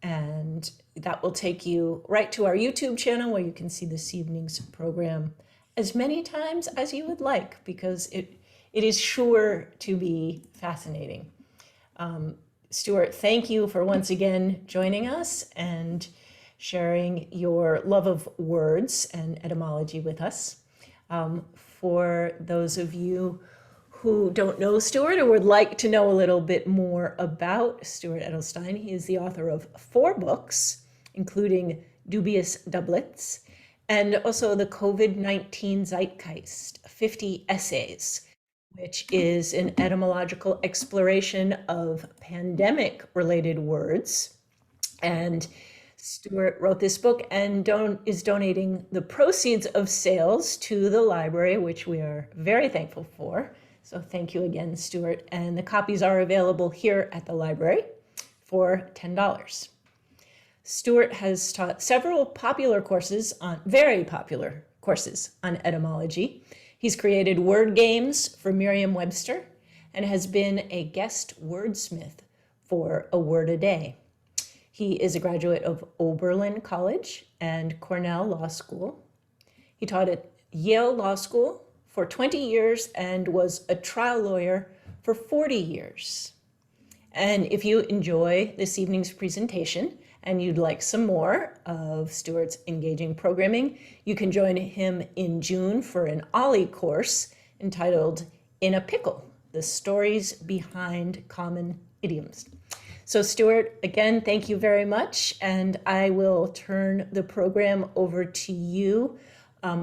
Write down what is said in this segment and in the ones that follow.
And that will take you right to our YouTube channel where you can see this evening's program as many times as you would like, because it is sure to be fascinating. Stewart, thank you for once again joining us and sharing your love of words and etymology with us. For those of you who don't know Stewart or would like to know a little bit more about Stewart Edelstein, he is the author of 4 books, including Dubious Doublets, and also the COVID-19 Zeitgeist, 50 Essays, which is an etymological exploration of pandemic-related words. And Stewart wrote this book and is donating the proceeds of sales to the library, which we are very thankful for. So thank you again, Stewart. And the copies are available here at the library for $10. Stewart has taught several very popular courses on etymology. He's created word games for Merriam-Webster and has been a guest wordsmith for A Word a Day. He is a graduate of Oberlin College and Cornell Law School. He taught at Yale Law School for 20 years and was a trial lawyer for 40 years. And if you enjoy this evening's presentation and you'd like some more of Stewart's engaging programming, you can join him in June for an OLLI course entitled In a Pickle, The Stories Behind Common Idioms. So Stewart, again, thank you very much. And I will turn the program over to you.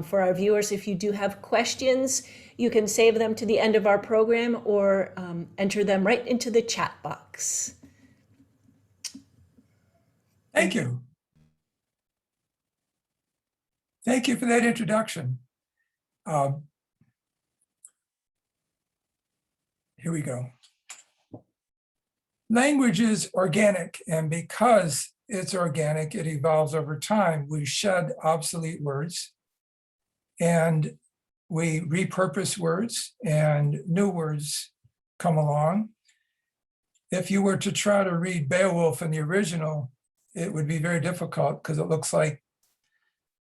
For our viewers, if you do have questions, you can save them to the end of our program or enter them right into the chat box. Thank you. Thank you for that introduction. Here we go. Language is organic, and because it's organic, it evolves over time. We shed obsolete words, and we repurpose words, and new words come along. If you were to try to read Beowulf in the original, it would be very difficult because it looks like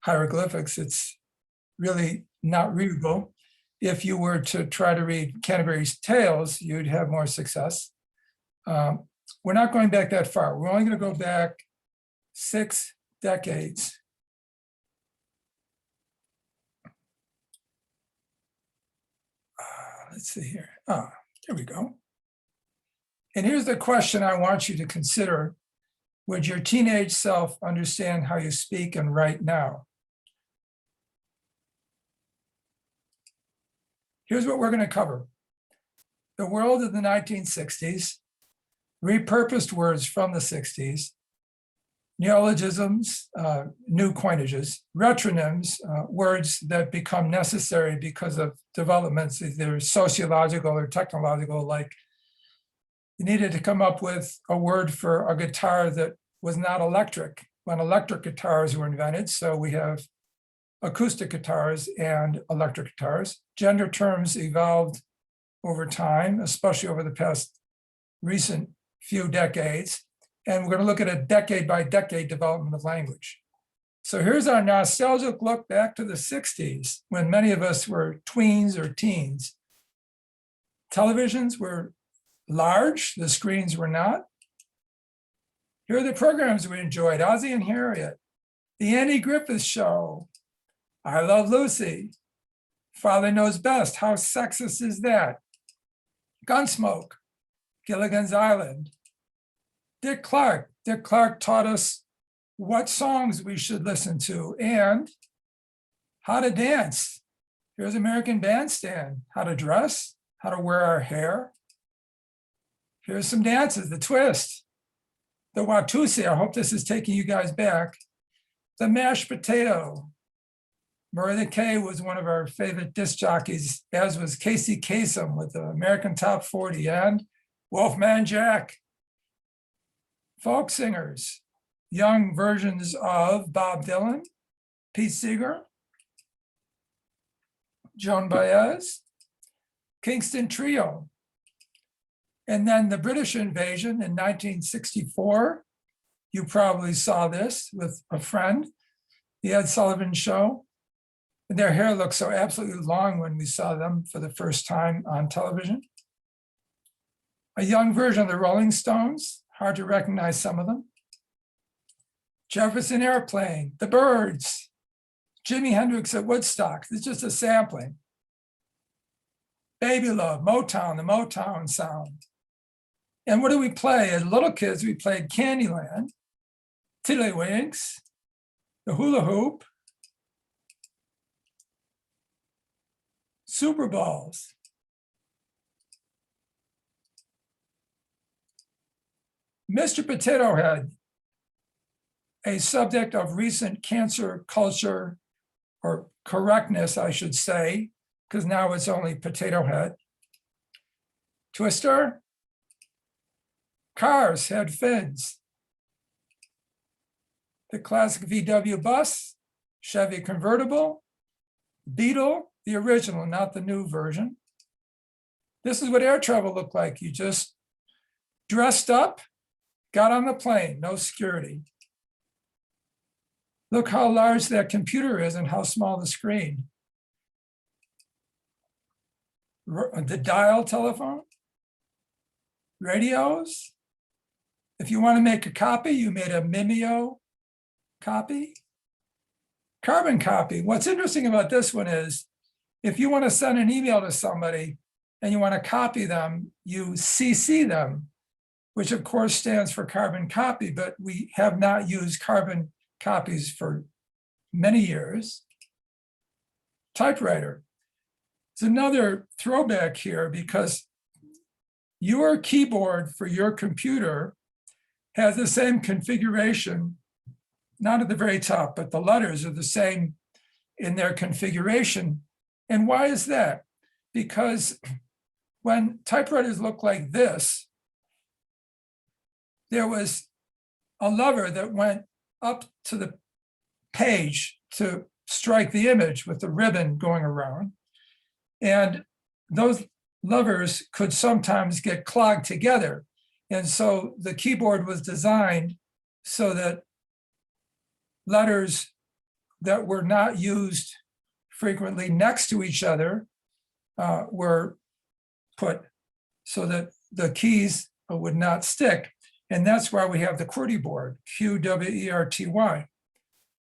hieroglyphics. It's really not readable. If you were to try to read Canterbury's Tales, you'd have more success. We're not going back that far. We're only going to go back 6 decades. Let's see here. Here we go. And here's the question I want you to consider. Would your teenage self understand how you speak and write now? Here's what we're going to cover. The world of the 1960s, repurposed words from the 60s, neologisms, new coinages, retronyms, words that become necessary because of developments, either sociological or technological, like you needed to come up with a word for a guitar that was not electric when electric guitars were invented. So we have acoustic guitars and electric guitars. Gender terms evolved over time, especially over the past recent few decades. And we're going to look at a decade by decade development of language. So here's our nostalgic look back to the 60s, when many of us were tweens or teens. Televisions were large, the screens were not. Here are the programs we enjoyed: Ozzie and Harriet, The Andy Griffith Show, I Love Lucy, Father Knows Best, How Sexist Is That? Gunsmoke, Gilligan's Island, Dick Clark. Dick Clark taught us what songs we should listen to and how to dance. Here's American Bandstand, how to dress, how to wear our hair. Here's some dances: the twist, the Watusi. I hope this is taking you guys back. The mashed potato. Maria Kay was one of our favorite disc jockeys, as was Casey Kasem with the American Top 40, and Wolfman Jack. Folk singers, young versions of Bob Dylan, Pete Seeger, Joan Baez, Kingston Trio. And then the British invasion in 1964, you probably saw this with a friend, the Ed Sullivan Show. And their hair looked so absolutely long when we saw them for the first time on television. A young version of the Rolling Stones, hard to recognize some of them. Jefferson Airplane, the Byrds, Jimi Hendrix at Woodstock. It's just a sampling. Baby Love, Motown, the Motown sound. And what do we play? As little kids, we played Candyland, Tiddlywinks, the Hula Hoop, Super Bowls. Mr. Potato Head, a subject of recent cancer culture, or correctness, I should say, because now it's only Potato Head. Twister. Cars had fins. The classic VW bus, Chevy convertible, Beetle, the original, not the new version. This is what air travel looked like. You just dressed up, got on the plane, no security. Look how large that computer is and how small the screen. The dial telephone, radios. If you want to make a copy, you made a Mimeo copy. Carbon copy. What's interesting about this one is if you want to send an email to somebody and you want to copy them, you CC them, which of course stands for carbon copy, but we have not used carbon copies for many years. Typewriter. It's another throwback here because your keyboard for your computer has the same configuration, not at the very top, but the letters are the same in their configuration. And why is that? Because when typewriters look like this, there was a lever that went up to the page to strike the image with the ribbon going around. And those levers could sometimes get clogged together. And so the keyboard was designed so that letters that were not used frequently next to each other were put so that the keys would not stick. And that's why we have the QWERTY board, QWERTY,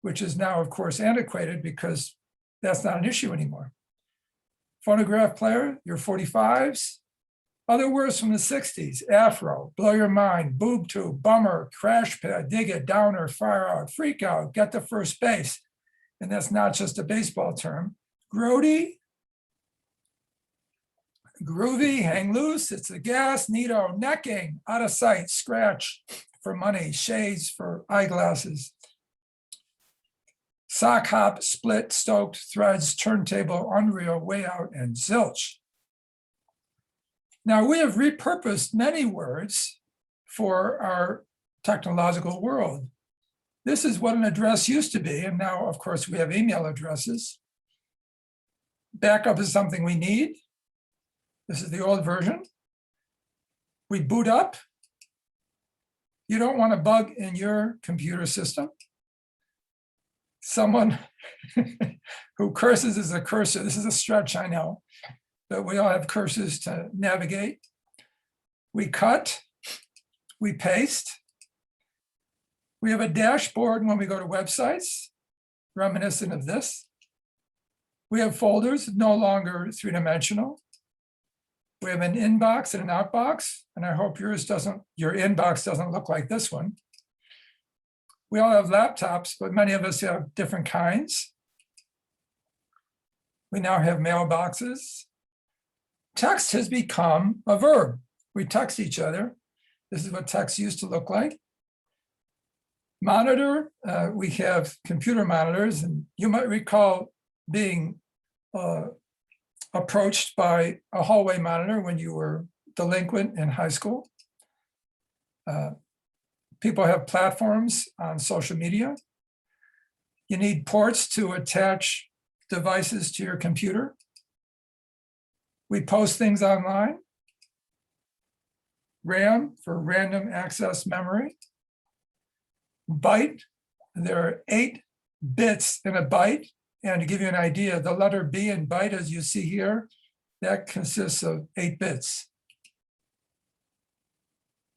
which is now, of course, antiquated because that's not an issue anymore. Phonograph player, your 45s. Other words from the 60s, afro, blow your mind, boob tube, bummer, crash pad, dig it, downer, fire out, freak out, get to first base. And that's not just a baseball term. Grody, groovy, hang loose, it's the gas, neato, necking, out of sight, scratch for money, shades for eyeglasses. Sock hop, split, stoked, threads, turntable, unreal, way out, and zilch. Now, we have repurposed many words for our technological world. This is what an address used to be, and now, of course, we have email addresses. Backup is something we need. This is the old version. We boot up. You don't want a bug in your computer system. Someone who curses is a cursor. This is a stretch, I know, but we all have cursors to navigate. We cut, we paste. We have a dashboard when we go to websites, reminiscent of this. We have folders, no longer three-dimensional. We have an inbox and an outbox, and I hope your inbox doesn't look like this one. We all have laptops, but many of us have different kinds. We now have mailboxes. Text has become a verb. We text each other. This is what text used to look like. Monitor, we have computer monitors, and you might recall being approached by a hallway monitor when you were delinquent in high school. People have platforms on social media. You need ports to attach devices to your computer. We post things online. RAM for random access memory. byte. There are 8 bits in a byte. And to give you an idea, the letter B in byte, as you see here, that consists of 8 bits.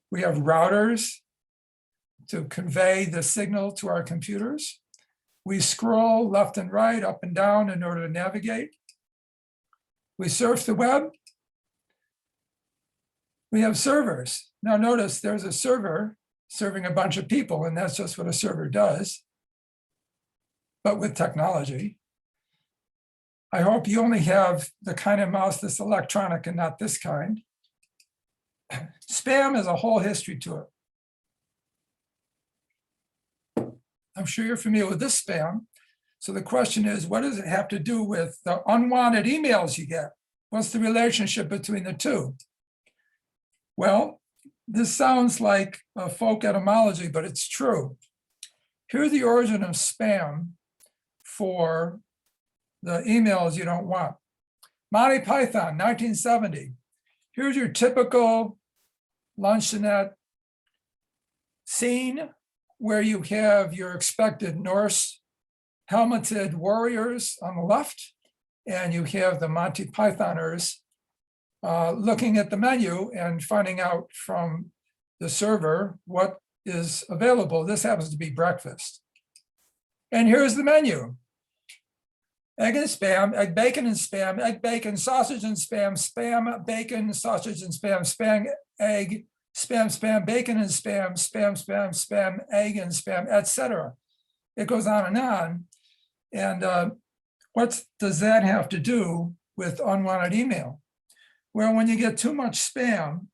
We have routers to convey the signal to our computers. We scroll left and right, up and down in order to navigate. We surf the web. We have servers. Now notice there's a server serving a bunch of people, and that's just what a server does, but with technology. I hope you only have the kind of mouse that's electronic and not this kind. Spam has a whole history to it. I'm sure you're familiar with this spam. So the question is, what does it have to do with the unwanted emails you get? What's the relationship between the two? Well, this sounds like a folk etymology, but it's true. Here's the origin of spam for the emails you don't want. Monty Python, 1970. Here's your typical luncheonette scene where you have your expected Norse helmeted warriors on the left, and you have the Monty Pythoners looking at the menu and finding out from the server what is available. This happens to be breakfast. And here's the menu. Egg and spam, egg bacon and spam, egg bacon, sausage and spam, spam, bacon, sausage and spam, spam, egg, spam, spam, bacon and spam, spam, spam, spam, egg and spam, etc. It goes on and on. And what does that have to do with unwanted email? Well, when you get too much spam,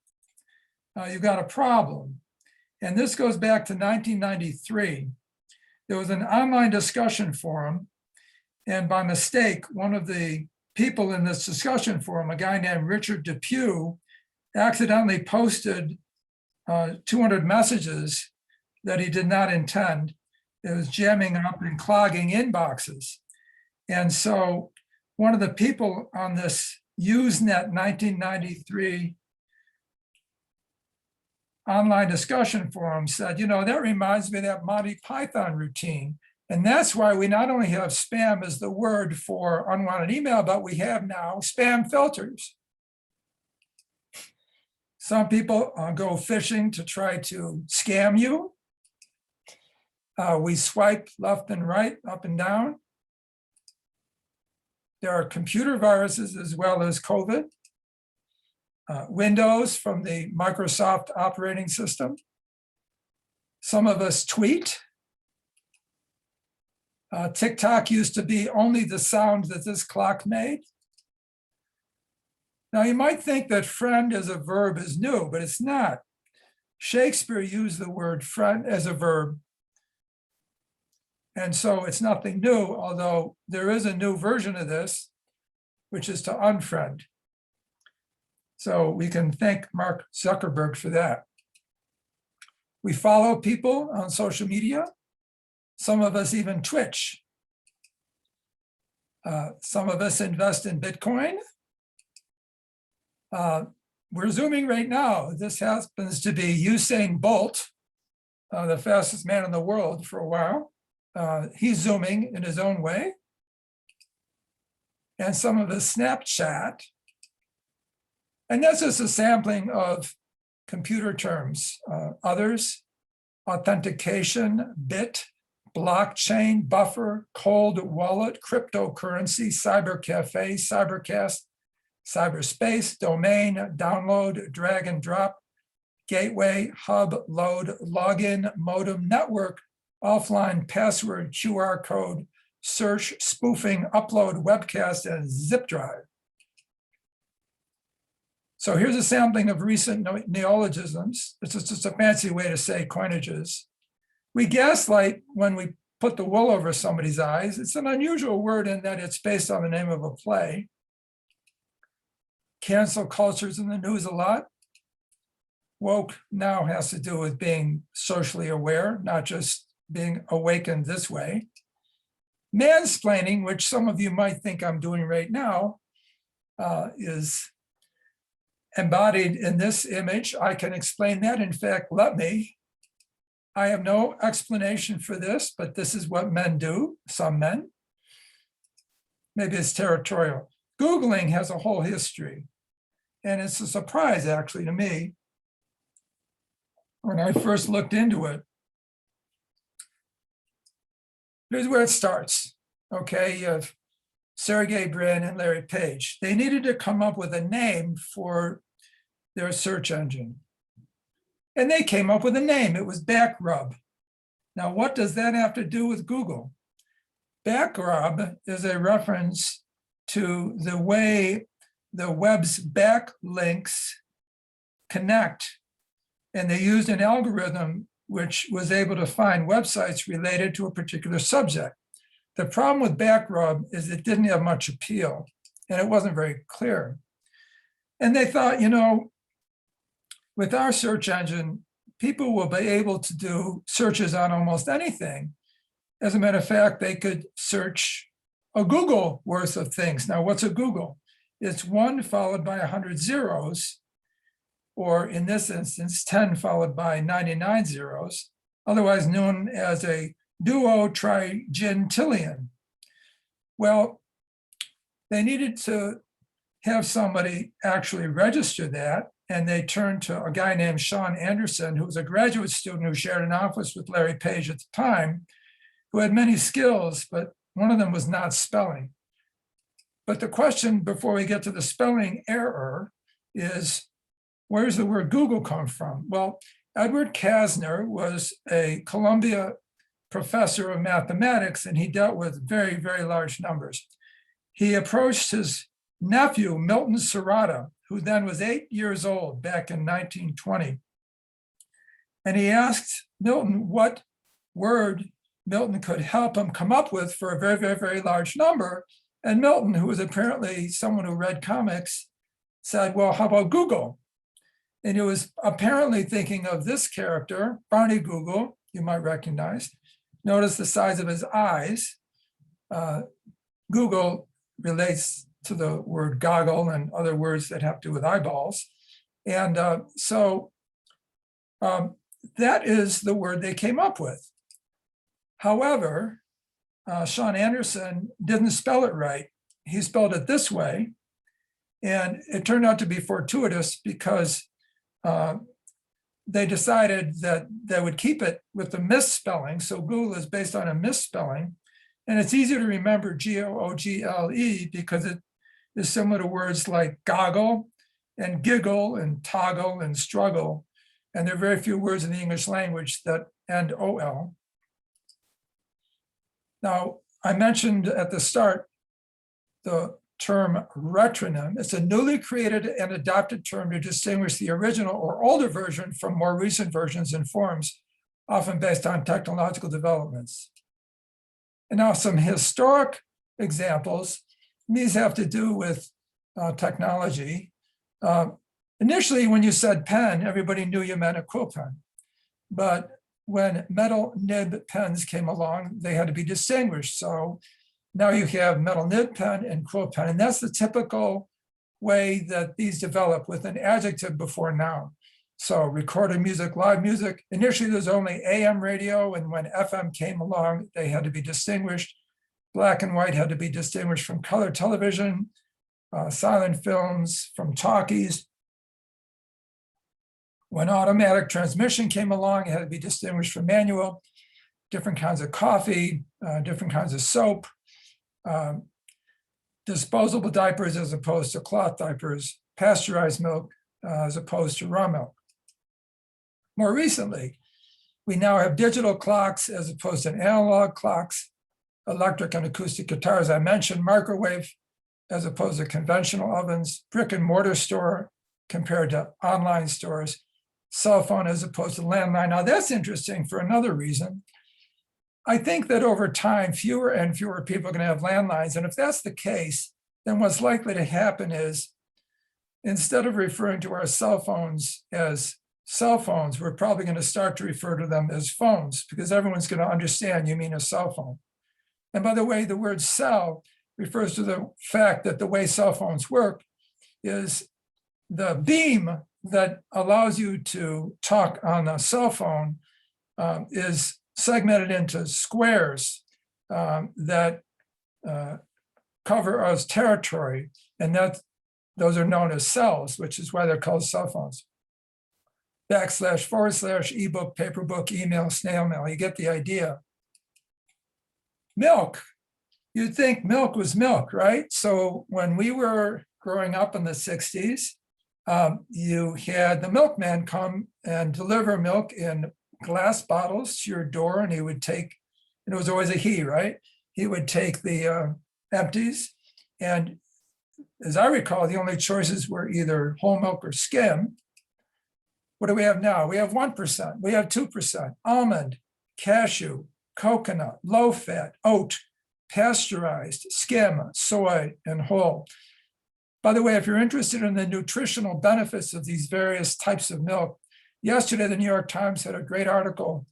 you've got a problem. And this goes back to 1993. There was an online discussion forum, and by mistake, one of the people in this discussion forum, a guy named Richard Depew, accidentally posted 200 messages that he did not intend. It was jamming up and clogging inboxes. And so one of the people on this Usenet 1993 online discussion forum said, you know, that reminds me of that Monty Python routine. And that's why we not only have spam as the word for unwanted email, but we have now spam filters. Some people go fishing to try to scam you. We swipe left and right, up and down. There are computer viruses as well as COVID. Windows from the Microsoft operating system. Some of us tweet. TikTok used to be only the sound that this clock made. Now you might think that friend as a verb is new, but it's not. Shakespeare used the word friend as a verb. And so it's nothing new, although there is a new version of this, which is to unfriend. So we can thank Mark Zuckerberg for that. We follow people on social media. Some of us even Twitch. Some of us invest in Bitcoin. We're Zooming right now. This happens to be Usain Bolt, the fastest man in the world for a while. He's Zooming in his own way. And some of us Snapchat. And that's just a sampling of computer terms. Others, authentication, bit, blockchain, buffer, cold wallet, cryptocurrency, cyber cafe, cybercast, cyberspace, domain, download, drag and drop, gateway, hub, load, login, modem, network, offline, password, QR code, search, spoofing, upload, webcast, and zip drive. So here's a sampling of recent neologisms. It's just a fancy way to say coinages. We gaslight when we put the wool over somebody's eyes. It's an unusual word in that it's based on the name of a play. Cancel culture's in the news a lot. Woke now has to do with being socially aware, not just being awakened this way. Mansplaining, which some of you might think I'm doing right now, is embodied in this image. I can explain that. In fact, let me. I have no explanation for this, but this is what men do, some men. Maybe it's territorial. Googling has a whole history. And it's a surprise, actually, to me, when I first looked into it. Here's where it starts. Okay, you have Sergey Brin and Larry Page. They needed to come up with a name for their search engine. And they came up with a name. It was Backrub. Now, what does that have to do with Google? Backrub is a reference to the way the web's backlinks connect. And they used an algorithm which was able to find websites related to a particular subject. The problem with Backrub is it didn't have much appeal and it wasn't very clear. And they thought, you know, with our search engine, people will be able to do searches on almost anything. As a matter of fact, they could search a Google worth of things. Now, what's a Google? It's 1 followed by 100 zeros, or in this instance, 10 followed by 99 zeros, otherwise known as a duotrigintillion. Well, they needed to have somebody actually register that, and they turned to a guy named Sean Anderson, who was a graduate student who shared an office with Larry Page at the time, who had many skills, but one of them was not spelling. But the question before we get to the spelling error is, where does the word Google come from? Well, Edward Kasner was a Columbia professor of mathematics, and he dealt with very, very large numbers. He approached his nephew, Milton Serrata, who then was 8 years old back in 1920. And he asked Milton what word Milton could help him come up with for a very, very, very large number. And Milton, who was apparently someone who read comics, said, well, how about Google? And he was apparently thinking of this character, Barney Google, you might recognize. Notice the size of his eyes. Google relates to the word goggle and other words that have to do with eyeballs. And so that is the word they came up with. However, Sean Anderson didn't spell it right. He spelled it this way. And it turned out to be fortuitous because they decided that they would keep it with the misspelling. So Google is based on a misspelling. And it's easy to remember Google because it is similar to words like goggle and giggle and toggle and struggle. And there are very few words in the English language that end OL. Now, I mentioned at the start the term retronym. It's a newly created and adopted term to distinguish the original or older version from more recent versions and forms, often based on technological developments. And now some historic examples. These have to do with technology. Initially, when you said pen, everybody knew you meant a quill pen. But when metal nib pens came along, they had to be distinguished. So now you have metal nib pen and quill pen. And that's the typical way that these develop, with an adjective before noun. So recorded music, live music. Initially, there's only AM radio, and when FM came along, they had to be distinguished. Black and white had to be distinguished from color television, silent films from talkies. When automatic transmission came along, it had to be distinguished from manual. Different kinds of coffee, different kinds of soap, disposable diapers as opposed to cloth diapers, pasteurized milk as opposed to raw milk. More recently, we now have digital clocks as opposed to analog clocks, electric and acoustic guitars, I mentioned, microwave as opposed to conventional ovens, brick and mortar store compared to online stores, cell phone as opposed to landline. Now that's interesting for another reason. I think that over time, fewer and fewer people are going to have landlines. And if that's the case, then what's likely to happen is, instead of referring to our cell phones as cell phones, we're probably going to start to refer to them as phones, because everyone's going to understand you mean a cell phone. And by the way, the word cell refers to the fact that the way cell phones work is the beam that allows you to talk on a cell phone is segmented into squares that cover us territory, and that those are known as cells, which is why they're called cell phones. / /, ebook, paper book, email, snail mail. You get the idea. Milk. You'd think milk was milk, right? So when we were growing up in the 60s, you had the milkman come and deliver milk in glass bottles to your door, and he would take, and it was always a he, right? He would take the empties, and as I recall, the only choices were either whole milk or skim. What do we have now? We have 1%, we have 2%, almond, cashew, coconut, low fat, oat, pasteurized, skim, soy, and whole. By the way, if you're interested in the nutritional benefits of these various types of milk, yesterday the New York Times had a great article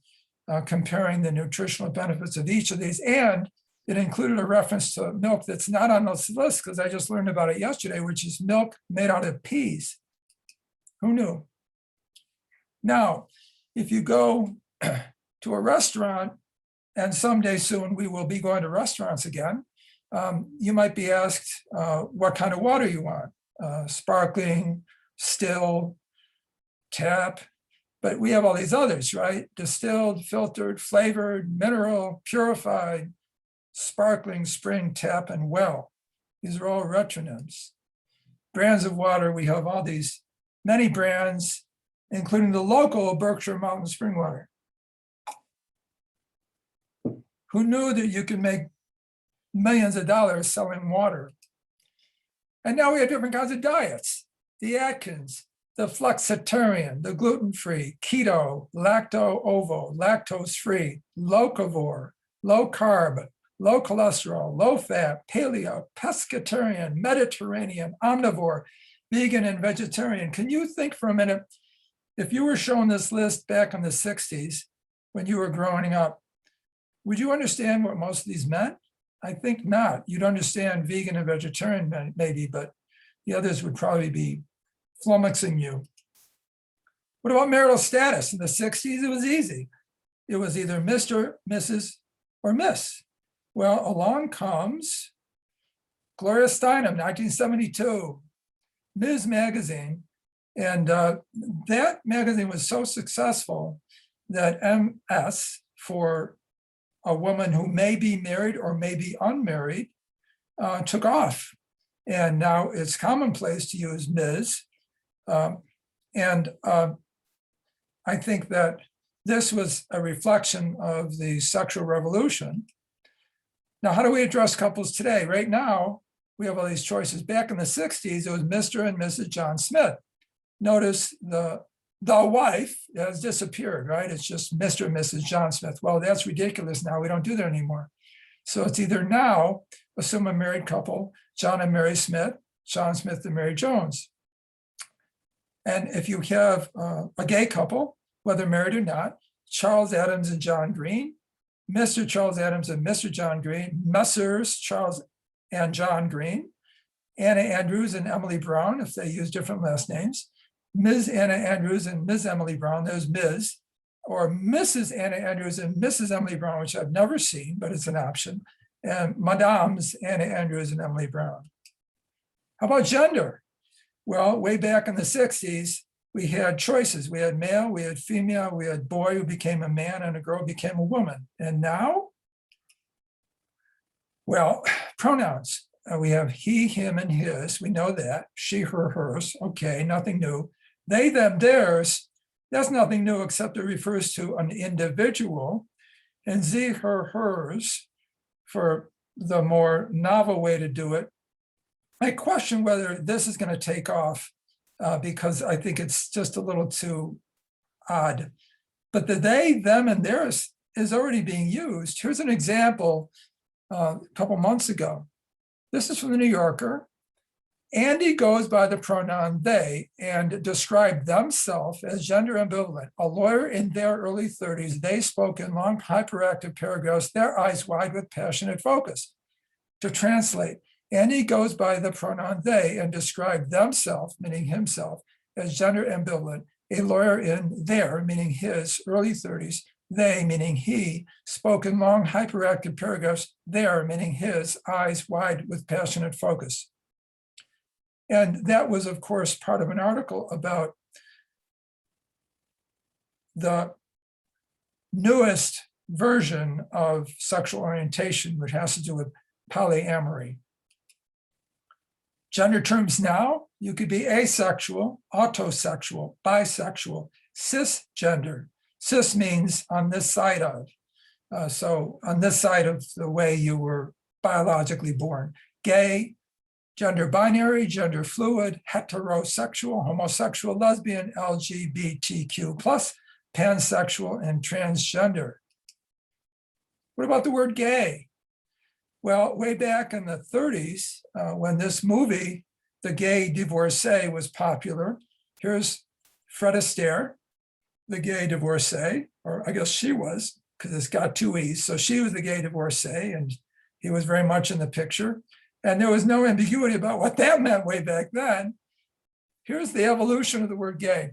comparing the nutritional benefits of each of these, and it included a reference to milk that's not on this list because I just learned about it yesterday, which is milk made out of peas. Who knew? Now, if you go to a restaurant, and someday soon we will be going to restaurants again, you might be asked what kind of water you want, sparkling, still, tap, but we have all these others, right? Distilled, filtered, flavored, mineral, purified, sparkling, spring, tap, and well. These are all retronyms. Brands of water, we have all these, many brands, including the local Berkshire Mountain Spring Water. Who knew that you can make millions of dollars selling water? And now we have different kinds of diets. The Atkins, the flexitarian, the gluten-free, keto, lacto-ovo, lactose-free, locavore, low carb, low cholesterol, low fat, paleo, pescatarian, Mediterranean, omnivore, vegan, and vegetarian. Can you think for a minute, if you were shown this list back in the 60s when you were growing up, would you understand what most of these meant? I think not. You'd understand vegan and vegetarian maybe, but the others would probably be flummoxing you. What about marital status? In the 60s, it was easy. It was either Mr., Mrs., or Miss. Well, along comes Gloria Steinem, 1972, Ms. Magazine. And that magazine was so successful that MS, for a woman who may be married or may be unmarried, took off. And now it's commonplace to use Ms. And I think that this was a reflection of the sexual revolution. Now, how do we address couples today? Right now, we have all these choices. Back in the 60s, it was Mr. and Mrs. John Smith. Notice the wife has disappeared, right? It's just Mr. and Mrs. John Smith. Well, that's ridiculous now. We don't do that anymore. So it's either now, assume a married couple, John and Mary Smith, John Smith and Mary Jones. And if you have a gay couple, whether married or not, Charles Adams and John Green, Mr. Charles Adams and Mr. John Green, Messrs. Charles and John Green, Anna Andrews and Emily Brown, if they use different last names, Ms. Anna Andrews and Ms. Emily Brown, there's Ms., or Mrs. Anna Andrews and Mrs. Emily Brown, which I've never seen, but it's an option, and Madame's Anna Andrews and Emily Brown. How about gender? Well, way back in the 60s, we had choices. We had male, we had female, we had boy who became a man, and a girl became a woman. And now, well, pronouns. We have he, him, and his. We know that. She, her, hers. Okay, nothing new. They, them, theirs. That's nothing new, except it refers to an individual. And sie, her, hers, for the more novel way to do it. I question whether this is going to take off because I think it's just a little too odd. But the they, them, and theirs is already being used. Here's an example a couple months ago. This is from the New Yorker. Andy goes by the pronoun they and described themselves as gender ambivalent. A lawyer in their early 30s, they spoke in long hyperactive paragraphs, their eyes wide with passionate focus. To translate, Andy goes by the pronoun they and described themselves, meaning himself, as gender ambivalent. A lawyer in their, meaning his, early 30s, they, meaning he, spoke in long hyperactive paragraphs, their, meaning his, eyes wide with passionate focus. And that was, of course, part of an article about the newest version of sexual orientation, which has to do with polyamory. Gender terms now, you could be asexual, autosexual, bisexual, cisgender. Cis means on this side of. So on this side of the way you were biologically born. Gay, gender binary, gender fluid, heterosexual, homosexual, lesbian, LGBTQ+, pansexual, and transgender. What about the word gay? Well, way back in the 30s, when this movie, The Gay Divorcee, was popular, here's Fred Astaire, the gay divorcee, or I guess she was, because it's got two E's. So she was the gay divorcee, and he was very much in the picture. And there was no ambiguity about what that meant way back then. Here's the evolution of the word gay.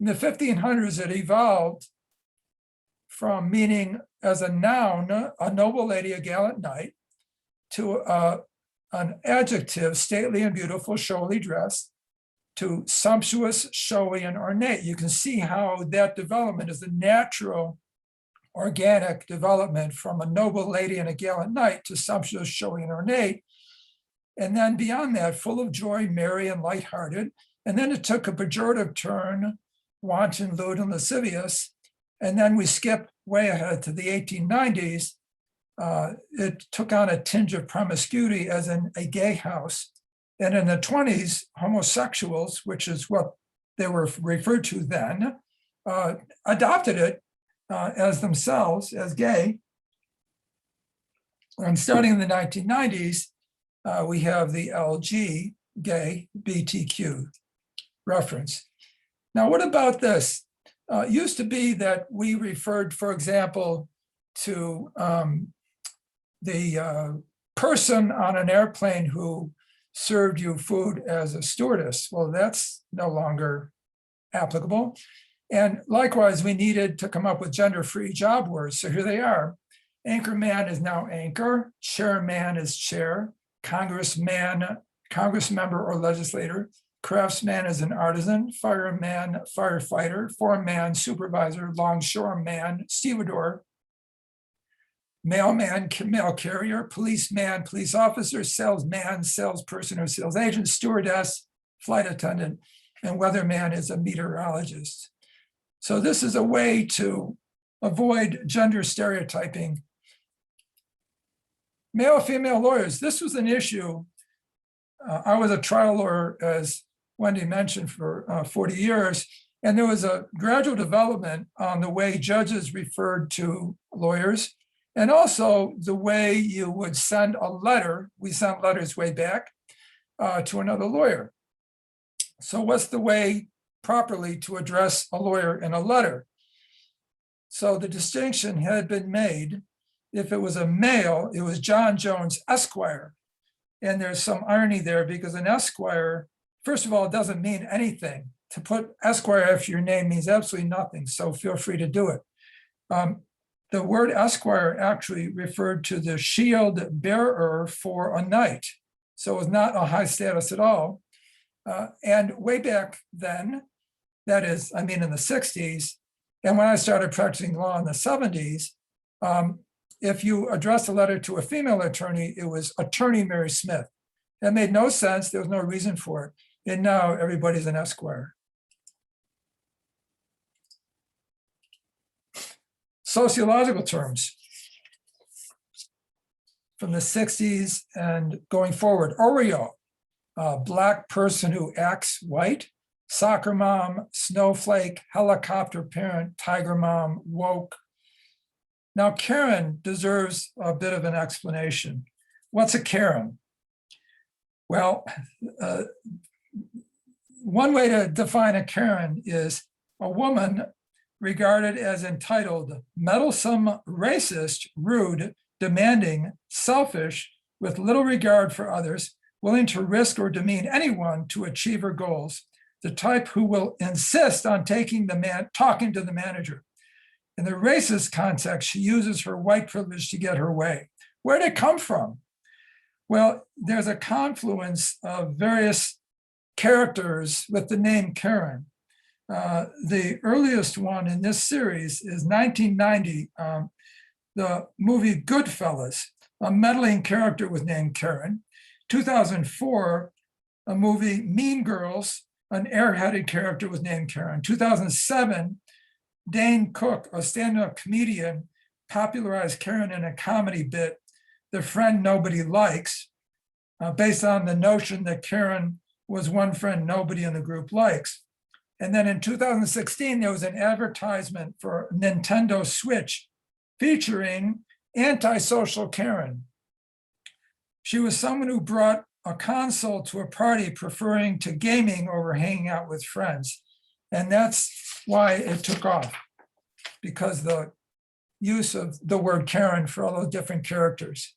In the 1500s, it evolved from meaning as a noun, a noble lady, a gallant knight, to an adjective, stately and beautiful, showily dressed, to sumptuous, showy, and ornate. You can see how that development is a natural, organic development from a noble lady and a gallant knight to sumptuous, showy, and ornate. And then beyond that, full of joy, merry, and lighthearted. And then it took a pejorative turn, wanton, lewd, and lascivious. And then we skip way ahead to the 1890s. It took on a tinge of promiscuity, as in a gay house. And in the 20s, homosexuals, which is what they were referred to then, adopted it as themselves, as gay. And starting in the 1990s, we have the LG, gay, BTQ reference. Now, what about this? It used to be that we referred, for example, to the person on an airplane who served you food as a stewardess. Well, that's no longer applicable. And likewise, we needed to come up with gender-free job words. So here they are. Anchorman is now anchor, chairman is chair, congressman, congress member or legislator, craftsman is an artisan, fireman, firefighter, foreman, supervisor, longshoreman, stevedore, mailman, mail carrier, policeman, police officer, salesman, salesperson or sales agent, stewardess, flight attendant, and weatherman is a meteorologist. So this is a way to avoid gender stereotyping. Male, female lawyers, this was an issue. I was a trial lawyer, as Wendy mentioned, for 40 years, and there was a gradual development on the way judges referred to lawyers. And also the way you would send a letter, we sent letters way back, to another lawyer. So what's the way properly to address a lawyer in a letter? So the distinction had been made. If it was a male, it was John Jones, Esquire. And there's some irony there because an Esquire, first of all, it doesn't mean anything. To put Esquire after your name means absolutely nothing. So feel free to do it. The word Esquire actually referred to the shield bearer for a knight. So it was not a high status at all. And way back then, that is, I mean, in the 60s, and when I started practicing law in the 70s, if you addressed a letter to a female attorney, it was Attorney Mary Smith. That made no sense. There was no reason for it. And now everybody's an Esquire. Sociological terms from the 60s and going forward. Oreo, a Black person who acts white. Soccer mom, snowflake, helicopter parent, tiger mom, woke. Now, Karen deserves a bit of an explanation. What's a Karen? Well, one way to define a Karen is a woman regarded as entitled, meddlesome, racist, rude, demanding, selfish, with little regard for others, willing to risk or demean anyone to achieve her goals, the type who will insist on talking to the manager. In the racist context, she uses her white privilege to get her way. Where did it come from? Well, there's a confluence of various characters with the name Karen. The earliest one in this series is 1990, the movie Goodfellas. A meddling character was named Karen. 2004, a movie Mean Girls, an airheaded character was named Karen. 2007, Dane Cook, a stand-up comedian, popularized Karen in a comedy bit, The Friend Nobody Likes, based on the notion that Karen was one friend nobody in the group likes. And then in 2016, there was an advertisement for Nintendo Switch featuring antisocial Karen. She was someone who brought a console to a party, preferring to gaming over hanging out with friends. And that's why it took off, because the use of the word Karen for all those different characters.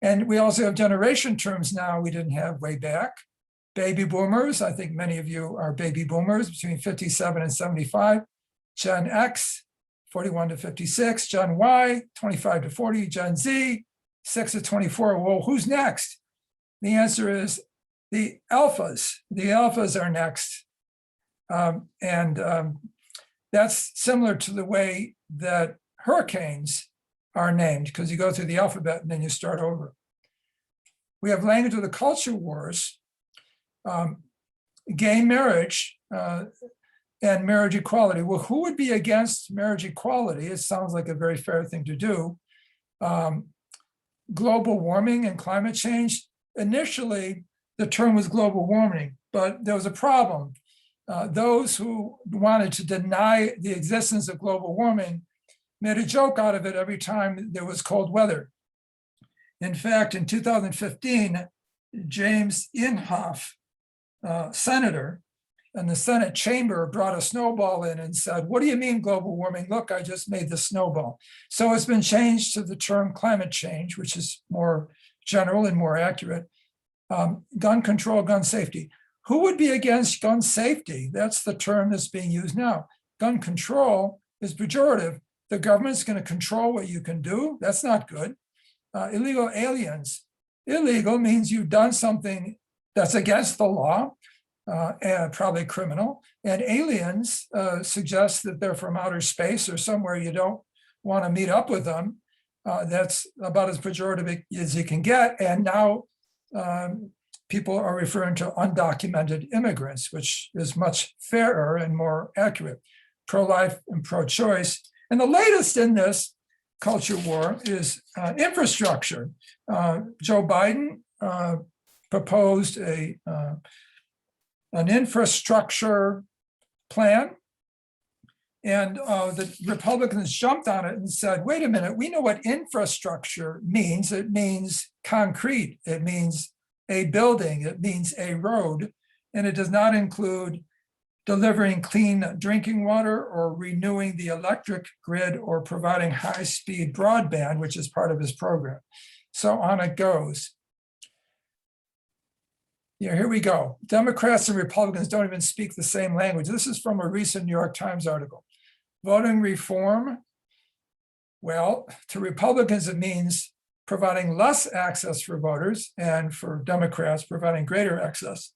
And we also have generation terms now we didn't have way back. Baby boomers, I think many of you are baby boomers between 57 and 75. Gen X, 41 to 56. Gen Y, 25 to 40. Gen Z, 6 to 24. Well, who's next? The answer is the alphas. The alphas are next. That's similar to the way that hurricanes are named, because you go through the alphabet and then you start over. We have language of the culture wars, gay marriage and marriage equality. Well, who would be against marriage equality? It sounds like a very fair thing to do. Global warming and climate change. Initially, the term was global warming, but there was a problem. Those who wanted to deny the existence of global warming made a joke out of it every time there was cold weather. In fact, in 2015, James Inhofe, senator, and the Senate chamber brought a snowball in and said, "What do you mean global warming? Look, I just made the snowball." So it's been changed to the term climate change, which is more general and more accurate. Gun control, gun safety. Who would be against gun safety? That's the term that's being used now. Gun control is pejorative. The government's going to control what you can do. That's not good. Illegal aliens. Illegal means you've done something that's against the law, and probably criminal. And aliens suggest that they're from outer space or somewhere you don't want to meet up with them. That's about as pejorative as you can get. And now people are referring to undocumented immigrants, which is much fairer and more accurate. Pro-life and pro-choice. And the latest in this culture war is infrastructure. Joe Biden proposed an infrastructure plan, and the Republicans jumped on it and said, wait a minute, we know what infrastructure means. It means concrete, it means a building, it means a road, and it does not include delivering clean drinking water or renewing the electric grid or providing high-speed broadband, which is part of his program. So on it goes. Yeah, here we go. Democrats and Republicans don't even speak the same language. This is from a recent New York Times article. Voting reform, well, to Republicans, it means providing less access for voters, and for Democrats, providing greater access.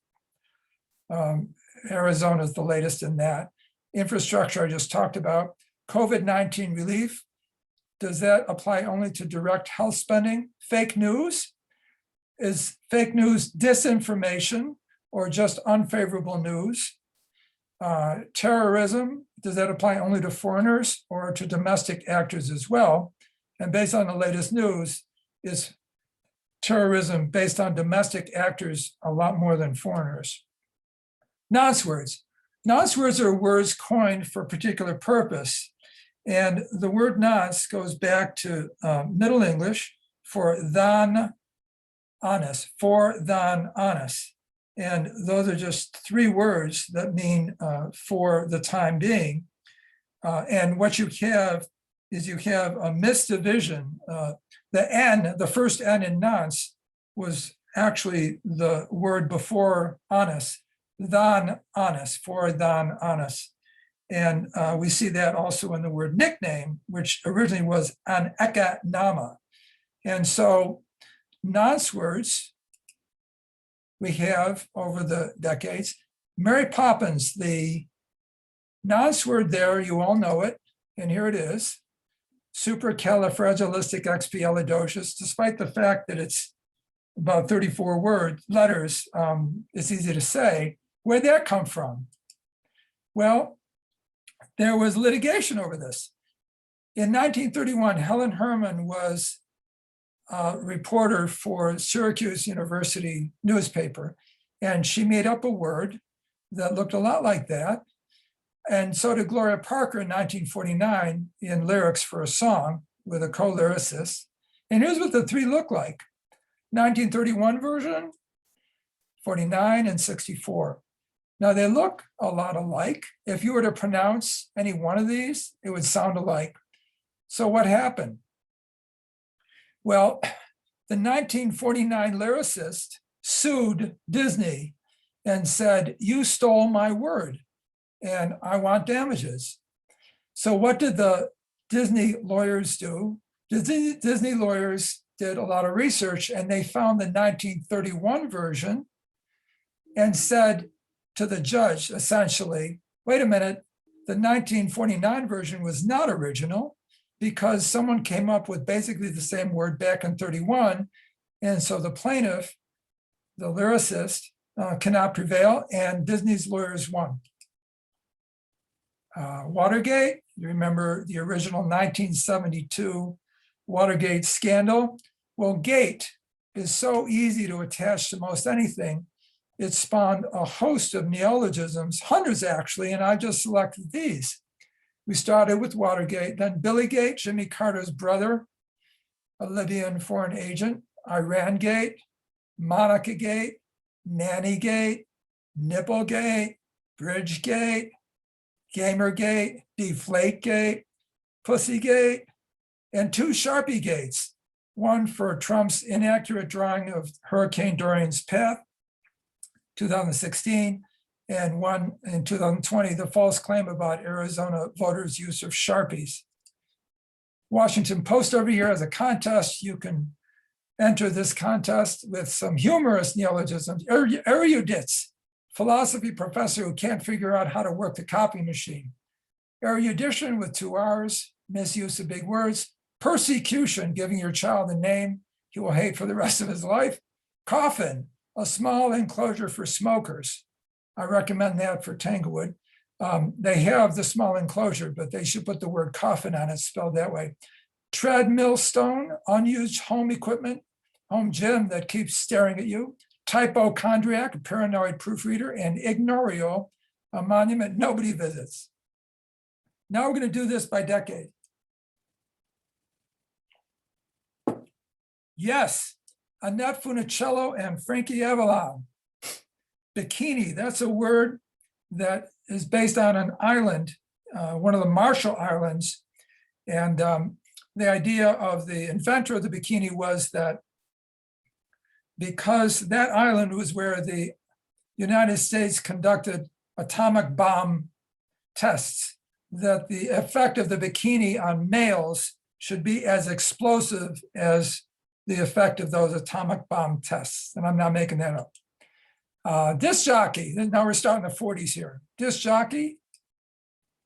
Arizona is the latest in that. Infrastructure, I just talked about. COVID-19 relief, does that apply only to direct health spending? Fake news? Is fake news disinformation or just unfavorable news? Terrorism, does that apply only to foreigners or to domestic actors as well? And based on the latest news, is terrorism based on domestic actors a lot more than foreigners? Nonce words. Nonce words are words coined for a particular purpose. And the word nonce goes back to Middle English for than honest, for than honest. And those are just three words that mean for the time being. And what you have is you have a misdivision. The N, the first N in nonce was actually the word before honest, than honest, for than honest. And we see that also in the word nickname, which originally was an eka nama. And so nonce words we have over the decades. Mary Poppins, the nonce word there, you all know it, and here it is. Supercalifragilisticexpialidocious, despite the fact that it's about 34 letters, it's easy to say. Where'd that come from? Well, there was litigation over this. In 1931, Helen Herman was a reporter for Syracuse University newspaper, and she made up a word that looked a lot like that. And so did Gloria Parker in 1949 in Lyrics for a Song with a co-lyricist. And here's what the three look like. 1931 version, 49 and 64. Now they look a lot alike. If you were to pronounce any one of these, it would sound alike. So what happened? Well, the 1949 lyricist sued Disney and said, "You stole my word and I want damages." So what did the Disney lawyers do? Disney lawyers did a lot of research and they found the 1931 version and said to the judge, essentially, wait a minute, the 1949 version was not original because someone came up with basically the same word back in 31. And so the plaintiff, the lyricist, cannot prevail, and Disney's lawyers won. Watergate, you remember the original 1972 Watergate scandal? Well, gate is so easy to attach to most anything. It spawned a host of neologisms, hundreds actually, and I just selected these. We started with Watergate, then Billygate, Jimmy Carter's brother, a Libyan foreign agent, Irangate, Monica-gate, Nanny-gate, Nipplegate, Bridgegate, Gamergate, Deflategate, Pussygate, and two Sharpie gates, one for Trump's inaccurate drawing of Hurricane Dorian's path, 2016, and one in 2020, the false claim about Arizona voters' use of Sharpies. Washington Post every year has a contest. You can enter this contest with some humorous neologisms. Erudites, philosophy professor who can't figure out how to work the copy machine. Erudition with 2 R's, misuse of big words. Persecution, giving your child a name he will hate for the rest of his life. Coffin, a small enclosure for smokers. I recommend that for Tanglewood. They have the small enclosure, but they should put the word coffin on it, spelled that way. Treadmill stone, unused home equipment, home gym that keeps staring at you. Typochondriac, a paranoid proofreader, and ignorio, a monument nobody visits. Now we're going to do this by decade. Yes, Annette Funicello and Frankie Avalon. Bikini, that's a word that is based on an island, one of the Marshall Islands. And the idea of the inventor of the bikini was that because that island was where the United States conducted atomic bomb tests, that the effect of the bikini on males should be as explosive as the effect of those atomic bomb tests. And I'm not making that up. Disc jockey, now we're starting the 40s here. Disc jockey,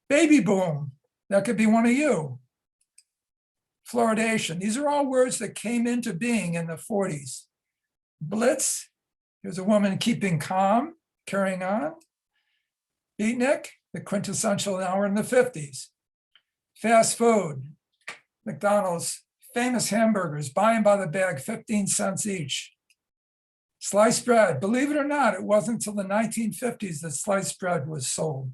baby boom, that could be one of you. Fluoridation, these are all words that came into being in the 40s. Blitz, here's a woman keeping calm, carrying on. Beatnik, the quintessential hour in the 50s. Fast food, McDonald's famous hamburgers, buy them by the bag, 15 cents each. Sliced bread, believe it or not, it wasn't until the 1950s that sliced bread was sold.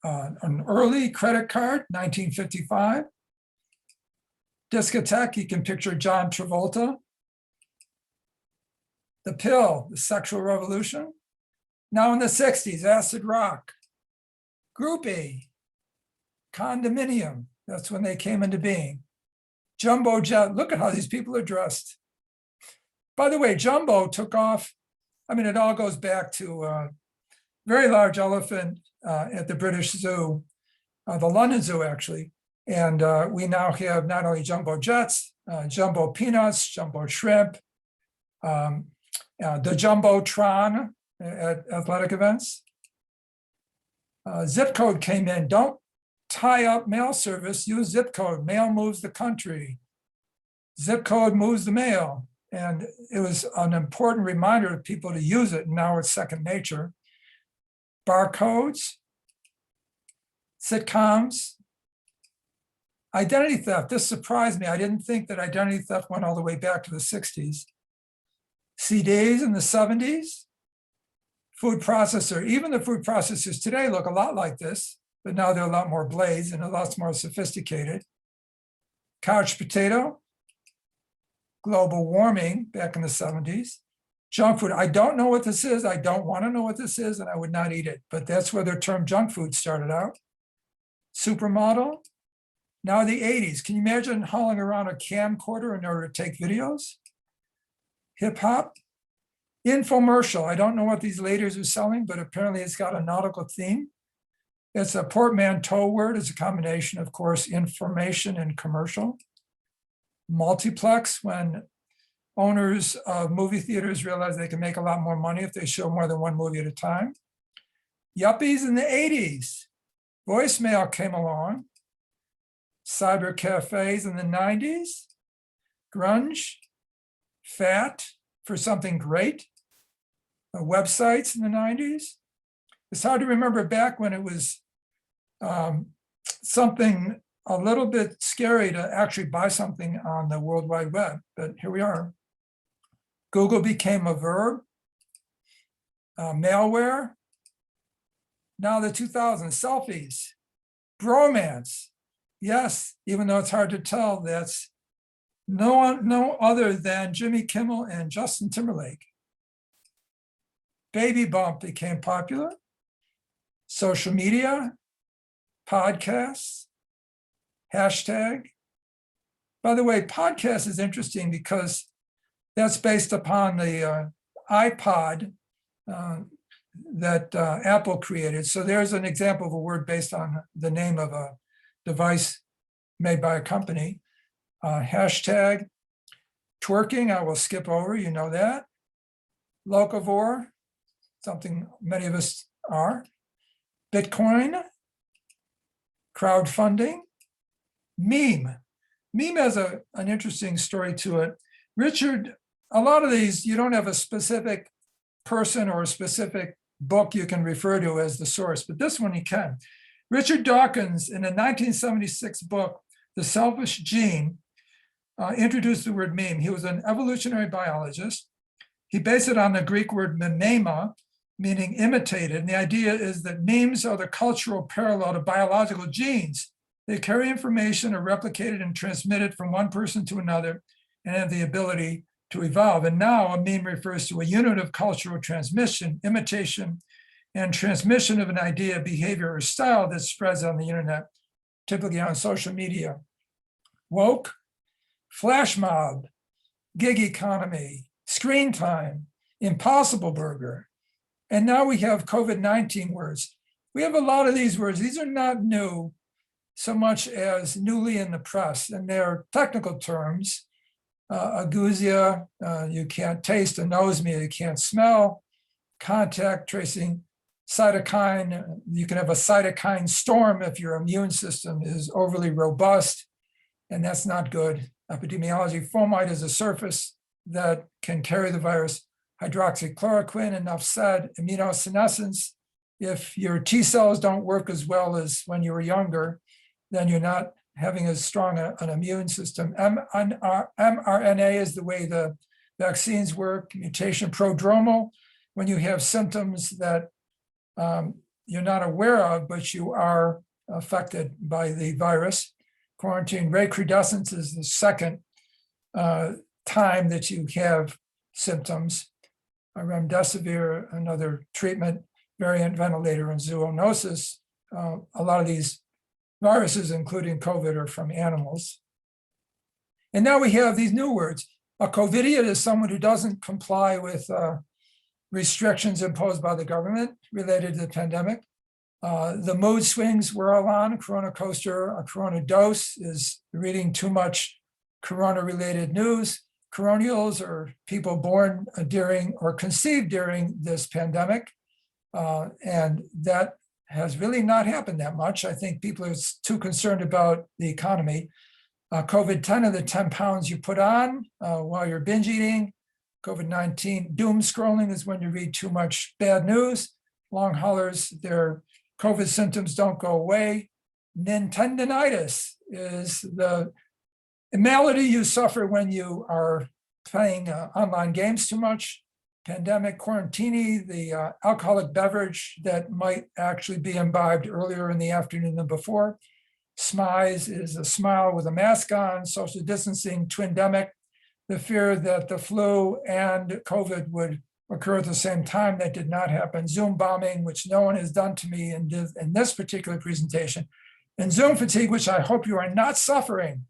An early credit card, 1955. Discotheque, you can picture John Travolta. The pill, the sexual revolution. Now in the 60s, acid rock. Groupie, condominium, that's when they came into being. Jumbo jet, look at how these people are dressed. By the way, jumbo took off. I mean, it all goes back to very large elephant at the British Zoo, the London Zoo actually. And we now have not only jumbo jets, jumbo peanuts, jumbo shrimp, the Jumbotron at athletic events. Zip code came in. Don't tie up mail service, use zip code. Mail moves the country. Zip code moves the mail. And it was an important reminder to people to use it. Now it's second nature. Barcodes, sitcoms, identity theft. This surprised me. I didn't think that identity theft went all the way back to the 60s. CDs in the 70s, food processor. Even the food processors today look a lot like this, but now they're a lot more blades and a lot more sophisticated. Couch potato, global warming back in the 70s. Junk food. I don't know what this is. I don't want to know what this is, and I would not eat it. But that's where the term junk food started out. Supermodel. Now the 80s. Can you imagine hauling around a camcorder in order to take videos? Hip hop. Infomercial. I don't know what these ladies are selling, but apparently it's got a nautical theme. It's a portmanteau word. It's a combination, of course, information and commercial. Multiplex, when owners of movie theaters realize they can make a lot more money if they show more than one movie at a time. Yuppies in the 80s. Voicemail came along. Cyber cafes in the 90s. Grunge. Fat for something great. Websites in the 90s. It's hard to remember back when it was something a little bit scary to actually buy something on the World Wide Web, but here we are. Google became a verb. Malware. Now the 2000s, selfies. Bromance. Yes, even though it's hard to tell, that's no other than Jimmy Kimmel and Justin Timberlake. Baby bump became popular. Social media, podcasts, hashtag. By the way, podcast is interesting because that's based upon the iPod that Apple created. So there's an example of a word based on the name of a device made by a company. Hashtag twerking, I will skip over, you know that. Locavore, something many of us are. Bitcoin, crowdfunding, meme. Meme has an interesting story to it. Richard, a lot of these, you don't have a specific person or a specific book you can refer to as the source, but this one you can. Richard Dawkins, in a 1976 book, The Selfish Gene, introduced the word meme. He was an evolutionary biologist. He based it on the Greek word mimema, meaning imitated. And the idea is that memes are the cultural parallel to biological genes. They carry information, are replicated and transmitted from one person to another, and have the ability to evolve. And now a meme refers to a unit of cultural transmission, imitation, and transmission of an idea, behavior, or style that spreads on the internet, typically on social media. Woke, flash mob, gig economy, screen time, impossible burger. And now we have COVID-19 words. We have a lot of these words. These are not new so much as newly in the press, and they're technical terms. Agousia, you can't taste, anosmia, you can't smell, contact tracing, cytokine, you can have a cytokine storm if your immune system is overly robust, and that's not good. Epidemiology, fomite is a surface that can carry the virus. Hydroxychloroquine, enough said. Immunosenescence, if your T cells don't work as well as when you were younger, then you're not having as strong an immune system. mRNA is the way the vaccines work. Mutation prodromal, when you have symptoms that you're not aware of, but you are affected by the virus. Quarantine recrudescence is the second time that you have symptoms. Remdesivir, another treatment, variant ventilator, and zoonosis. A lot of these viruses, including COVID, are from animals. And now we have these new words. A covidiot is someone who doesn't comply with restrictions imposed by the government related to the pandemic. The mood swings we're all on, a Corona coaster, a Corona dose is reading too much Corona-related news. Coronials are people born during or conceived during this pandemic. And that has really not happened that much. I think people are too concerned about the economy. COVID, 10 of the 10 pounds you put on while you're binge eating. COVID-19 doom scrolling is when you read too much bad news. Long haulers, their COVID symptoms don't go away. Nintendinitis is the malady you suffer when you are playing online games too much. Pandemic quarantini, the alcoholic beverage that might actually be imbibed earlier in the afternoon than before. Smize is a smile with a mask on. Social distancing, twindemic, the fear that the flu and COVID would occur at the same time. That did not happen. Zoom bombing, which no one has done to me in this particular presentation. And Zoom fatigue, which I hope you are not suffering.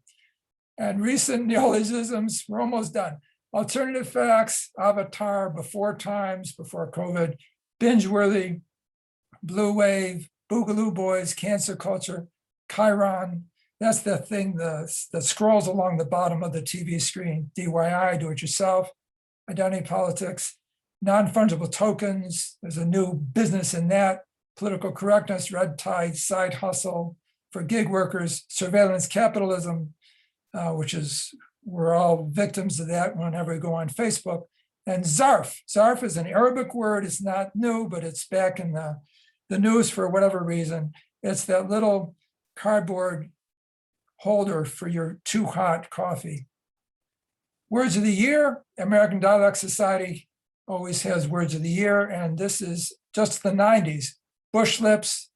And recent neologisms, we're almost done. Alternative facts, avatar, before times, before COVID, binge-worthy, blue wave, boogaloo boys, cancer culture, Chiron. That's the thing that scrolls along the bottom of the TV screen. DIY, do it yourself, identity politics, non-fungible tokens. There's a new business in that. Political correctness, red tide, side hustle for gig workers, surveillance capitalism, which is, we're all victims of that whenever we go on Facebook. And Zarf. Zarf is an Arabic word. It's not new, but it's back in the news for whatever reason. It's that little cardboard holder for your too hot coffee. Words of the year. American Dialect Society always has words of the year, and this is just the 90s. Bush lips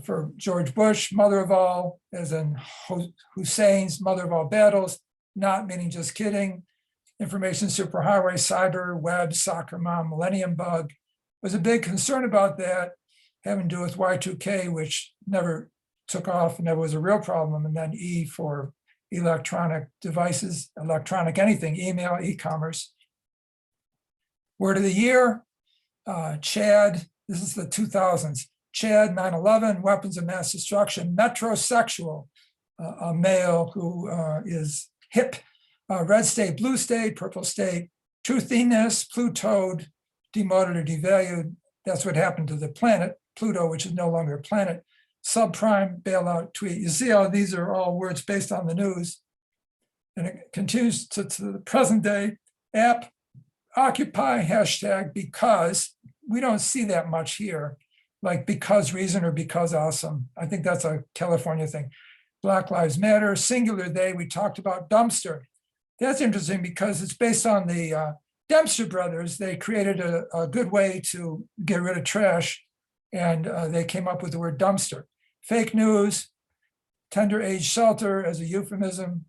for George Bush, mother of all, as in Hussein's mother of all battles, not meaning just kidding. Information superhighway, cyber, web, soccer mom, millennium bug. Was a big concern about that, having to do with Y2K, which never took off and never was a real problem. And then E for electronic devices, electronic anything, email, e-commerce. Word of the year, Chad, this is the 2000s. Chad, 9/11, weapons of mass destruction, metrosexual, a male who is hip, red state, blue state, purple state, truthiness, Plutoed, demoted or devalued. That's what happened to the planet, Pluto, which is no longer a planet. Subprime, bailout, tweet. You see how these are all words based on the news. And it continues to the present day. App, Occupy, hashtag because. We don't see that much here, like because reason or because awesome. I think that's a California thing. Black Lives Matter, singular they, we talked about dumpster. That's interesting because it's based on the Dempster brothers. They created a good way to get rid of trash, and they came up with the word dumpster. Fake news, tender age shelter as a euphemism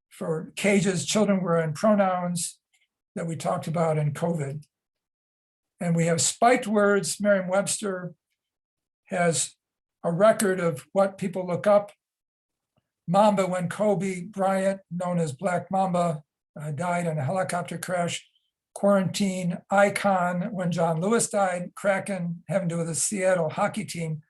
for cages children were in, pronouns that we talked about in COVID. And we have spiked words. Merriam-Webster has a record of what people look up. Mamba, when Kobe Bryant, known as Black Mamba, died in a helicopter crash. Quarantine, icon, when John Lewis died. Kraken, having to do with the Seattle hockey team.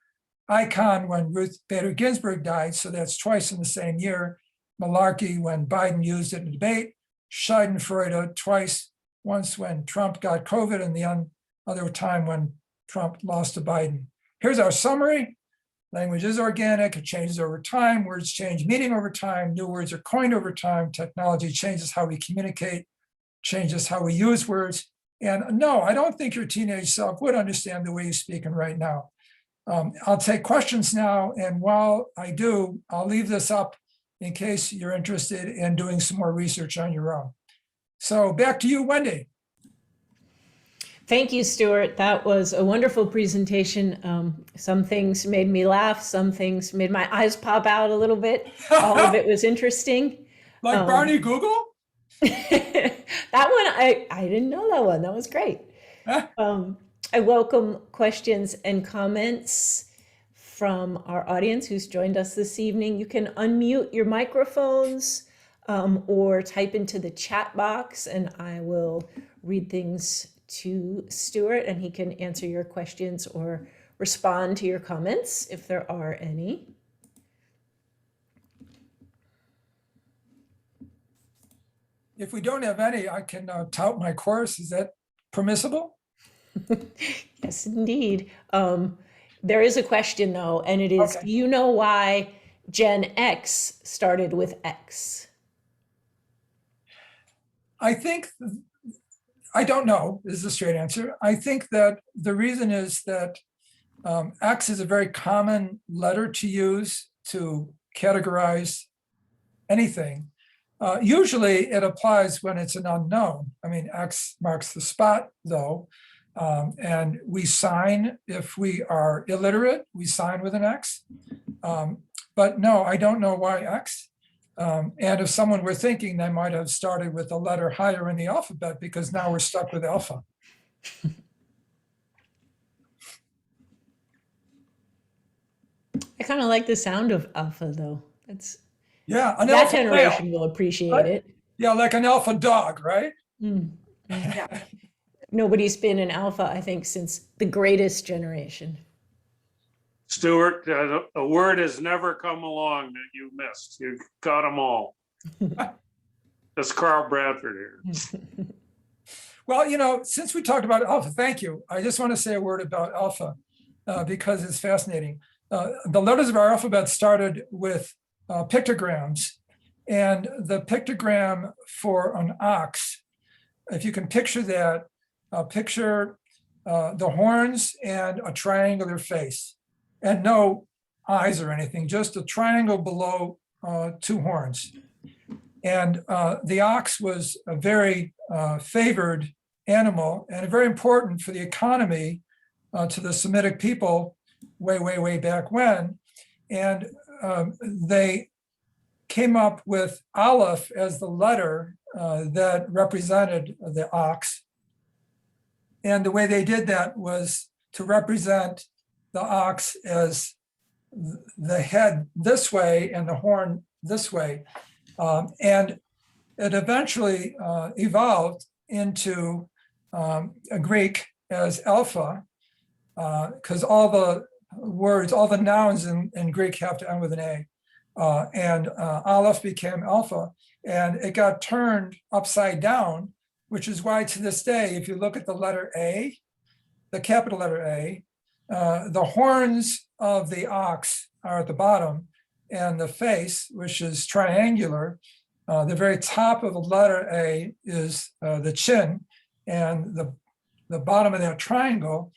Icon, when Ruth Bader Ginsburg died, so that's twice in the same year. Malarkey, when Biden used it in debate. Schadenfreude, twice, once when Trump got COVID and the other time when Trump lost to Biden. Here's our summary. Language is organic, it changes over time, words change meaning over time, new words are coined over time, technology changes how we communicate, changes how we use words. And no, I don't think your teenage self would understand the way you're speaking right now. I'll take questions now, and while I do, I'll leave this up in case you're interested in doing some more research on your own. So back to you, Wendy. Thank you, Stewart. That was a wonderful presentation. Some things made me laugh. Some things made my eyes pop out a little bit. All of it was interesting. Like Barney Google? That one, I didn't know that one. That was great. I welcome questions and comments from our audience who's joined us this evening. You can unmute your microphones or type into the chat box, and I will read things to Stewart, and he can answer your questions or respond to your comments if there are any. If we don't have any, I can tout my course. Is that permissible? Yes, indeed. There is a question though, and it is, Okay. do you know why Gen X started with X? I think, I don't know is the straight answer. I think that the reason is that X is a very common letter to use to categorize anything. Usually it applies when it's an unknown. I mean, X marks the spot though. And we sign, if we are illiterate, we sign with an X. But no, I don't know why X. And if someone were thinking, they might have started with a letter higher in the alphabet because now we're stuck with alpha. I kind of like the sound of alpha though. That's Yeah, an that alpha male. generation will appreciate Right? it. Yeah, like an alpha dog, right? Yeah. Nobody's been an alpha, I think, since the greatest generation. Stewart, a word has never come along that you missed. You got them all. That's Carl Bradford here. Well, you know, since we talked about alpha, thank you. I just want to say a word about alpha because it's fascinating. The letters of our alphabet started with pictograms, and the pictogram for an ox, if you can picture that, picture the horns and a triangular face, and no eyes or anything, just a triangle below two horns. And the ox was a very favored animal and very important for the economy to the Semitic people way back when. And they came up with Aleph as the letter that represented the ox. And the way they did that was to represent the ox as the head this way and the horn this way. And it eventually evolved into a Greek as alpha, because all the words, all the nouns in Greek have to end with an A. And Aleph became alpha, and it got turned upside down, which is why to this day, if you look at the letter A, the capital letter A, the horns of the ox are at the bottom, and the face, which is triangular, the very top of the letter A is the chin, and the bottom of that triangle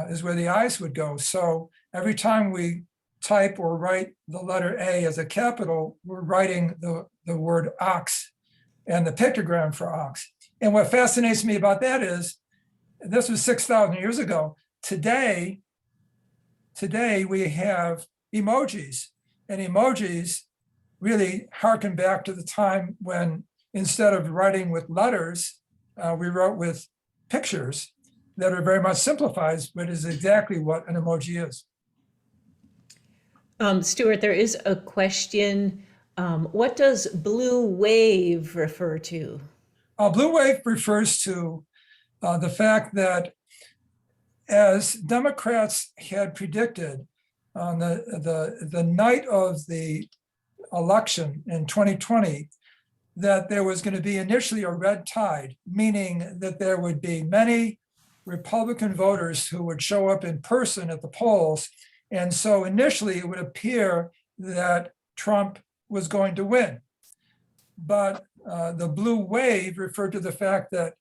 is where the eyes would go. So every time we type or write the letter A as a capital, we're writing the word ox and the pictogram for ox. And what fascinates me about that is, this was 6,000 years ago. Today we have emojis, and emojis really harken back to the time when instead of writing with letters, we wrote with pictures that are very much simplified, but is exactly what an emoji is. Stewart, there is a question. What does blue wave refer to? Blue wave refers to the fact that, as Democrats had predicted on the night of the election in 2020, that there was going to be initially a red tide, meaning that there would be many Republican voters who would show up in person at the polls. And so initially it would appear that Trump was going to win. But the blue wave referred to the fact that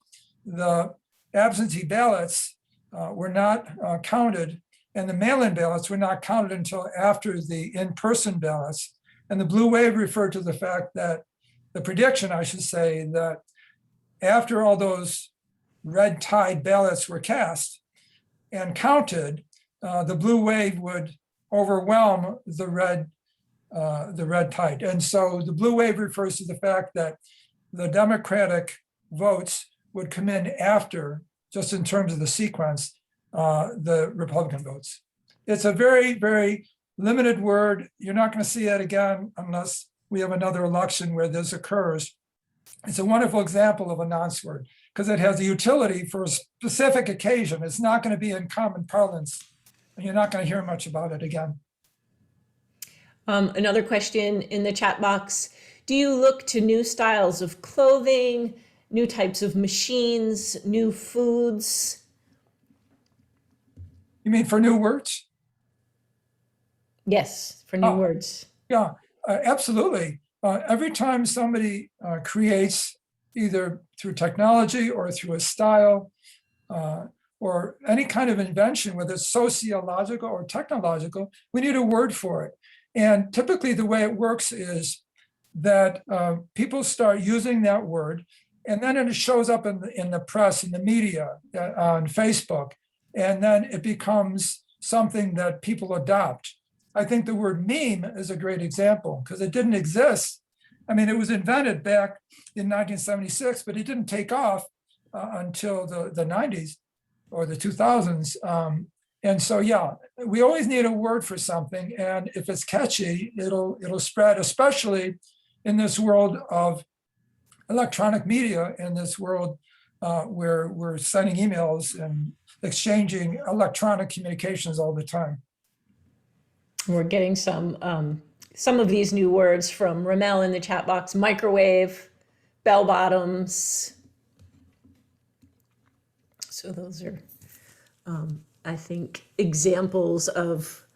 the absentee ballots were not counted, and the mail-in ballots were not counted until after the in-person ballots. And the blue wave referred to the fact that, the prediction, I should say, that after all those red tide ballots were cast and counted, the blue wave would overwhelm the red tide. And so the blue wave refers to the fact that the Democratic votes would come in after, just in terms of the sequence, the Republican votes. It's a very, very limited word. You're not going to see it again unless we have another election where this occurs. It's a wonderful example of a nonce word, because it has a utility for a specific occasion. It's not going to be in common parlance, and you're not going to hear much about it again. Another question in the chat box. Do you look to new styles of clothing, new types of machines, new foods? You mean for new words? Yes, for new words. Yeah, absolutely. Every time somebody creates, either through technology or through a style or any kind of invention, whether it's sociological or technological, we need a word for it. And typically the way it works is that people start using that word, and then it shows up in the press, in the media, on Facebook, and then it becomes something that people adopt. I think the word meme is a great example because it didn't exist. I mean, it was invented back in 1976, but it didn't take off until the 90s or the 2000s. And so, yeah, we always need a word for something. And if it's catchy, it'll spread, especially in this world of electronic media, in this world where we're sending emails and exchanging electronic communications all the time. We're getting some of these new words from Ramel in the chat box: microwave, bell bottoms. So those are, I think, examples of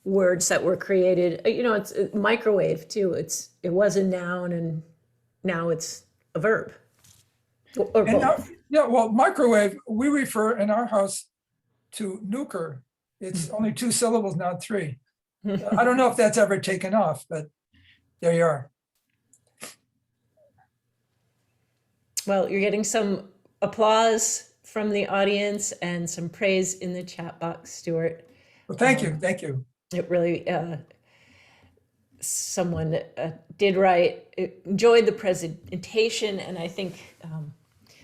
words that were created. You know, it's microwave too. It was a noun, and now it's a verb. Or both. Now, yeah, well, microwave, we refer in our house to nuker. It's only 2 syllables, not 3. I don't know if that's ever taken off, but there you are. Well, you're getting some applause from the audience and some praise in the chat box, Stewart. Well, thank you. Thank you. It really, someone did write, enjoyed the presentation, and I think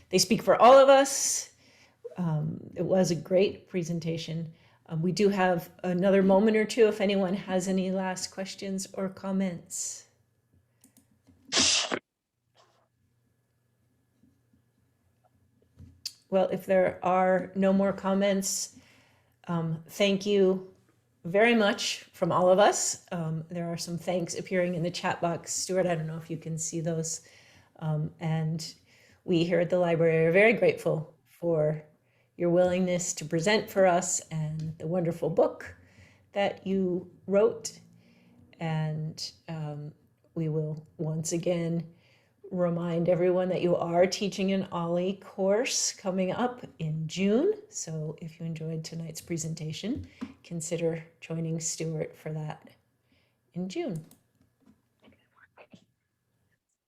they speak for all of us. It was a great presentation. We do have another moment or two if anyone has any last questions or comments. Well, if there are no more comments, thank you very much from all of us. There are some thanks appearing in the chat box. Stewart, I don't know if you can see those. And we here at the library are very grateful for your willingness to present for us and the wonderful book that you wrote. And we will once again remind everyone that you are teaching an OLLI course coming up in June. So if you enjoyed tonight's presentation, consider joining Stewart for that in June.